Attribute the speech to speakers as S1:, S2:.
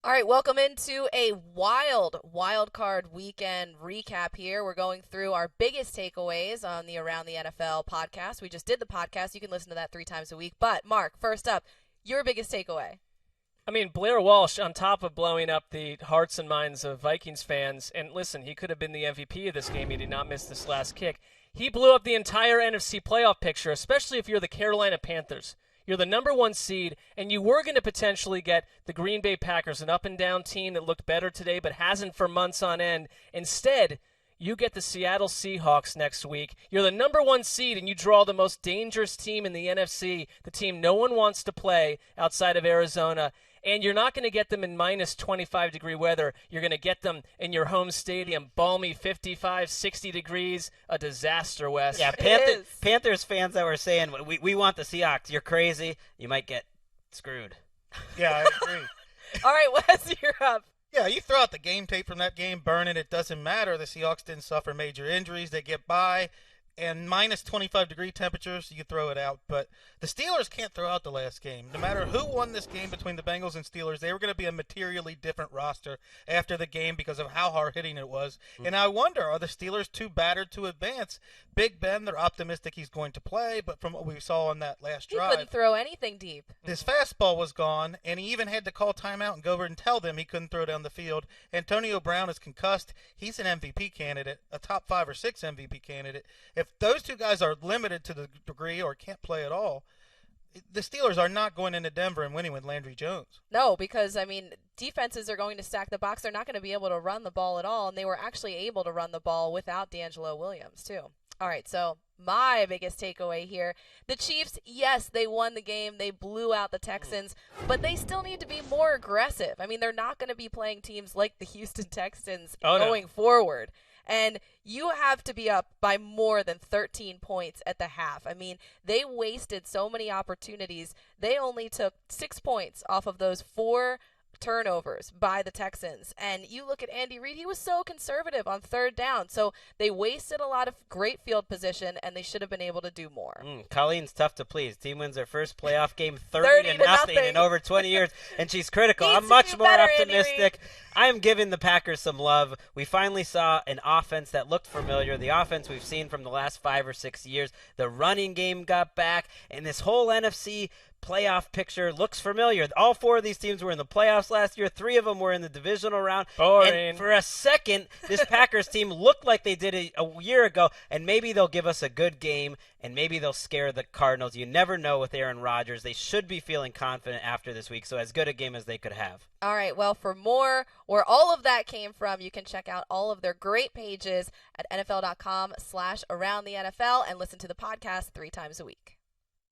S1: All right, welcome into a wild card weekend recap here. We're going through our biggest takeaways on the Around the NFL podcast. We just did the podcast. You can listen to that 3 times a week. But, Mark, first up, your biggest takeaway.
S2: I mean, Blair Walsh, on top of blowing up the hearts and minds of Vikings fans, and listen, he could have been the MVP of this game. He did not miss this last kick. He blew up the entire NFC playoff picture, especially if you're the Carolina Panthers. You're the number one seed, and you were going to potentially get the Green Bay Packers, an up-and-down team that looked better today but hasn't for months on end. Instead, you get the Seattle Seahawks next week. You're the number one seed, and you draw the most dangerous team in the NFC, the team no one wants to play outside of Arizona. And you're not going to get them in minus 25-degree weather. You're going to get them in your home stadium, balmy 55, 60 degrees, a disaster, Wes.
S3: Yeah, Panthers fans that were saying, we want the Seahawks. You're crazy. You might get screwed.
S4: Yeah, I agree.
S1: All right, Wes, you're up.
S4: Yeah, you throw out the game tape from that game, burn it doesn't matter. The Seahawks didn't suffer major injuries. They get by. And minus 25-degree temperatures, you can throw it out. But the Steelers can't throw out the last game. No matter who won this game between the Bengals and Steelers, they were going to be a materially different roster after the game because of how hard-hitting it was. Mm-hmm. And I wonder, are the Steelers too battered to advance? Big Ben, they're optimistic he's going to play, but from what we saw on that last drive,
S1: he couldn't throw anything deep.
S4: His fastball was gone, and he even had to call timeout and go over and tell them he couldn't throw down the field. Antonio Brown is concussed. He's an MVP candidate, a top 5 or 6 MVP candidate. If those two guys are limited to the degree or can't play at all, the Steelers are not going into Denver and winning with Landry Jones.
S1: No, because, defenses are going to stack the box. They're not going to be able to run the ball at all, and they were actually able to run the ball without D'Angelo Williams, too. All right, so my biggest takeaway here, the Chiefs, yes, they won the game. They blew out the Texans, but they still need to be more aggressive. They're not going to be playing teams like the Houston Texans going forward. And you have to be up by more than 13 points at the half. They wasted so many opportunities. They only took 6 points off of those 4 turnovers by the Texans. And you look at Andy Reid, he was so conservative on third down. So they wasted a lot of great field position, and they should have been able to do more.
S3: Colleen's tough to please. Team wins their first playoff game 30 to nothing in over 20 years, and she's critical. I'm much more optimistic. I'm giving the Packers some love. We finally saw an offense that looked familiar, the offense we've seen from the last 5 or 6 years. The running game got back, and this whole NFC playoff picture looks familiar. All 4 of these teams were in the playoffs last year. 3 of them were in the divisional round.
S2: Boring.
S3: And for a second, this Packers team looked like they did a year ago, and maybe they'll give us a good game, and maybe they'll scare the Cardinals. You never know with Aaron Rodgers. They should be feeling confident after this week, so as good a game as they could have.
S1: All right, well, for more where all of that came from, you can check out all of their great pages at NFL.com/AroundTheNFL and listen to the podcast 3 times a week.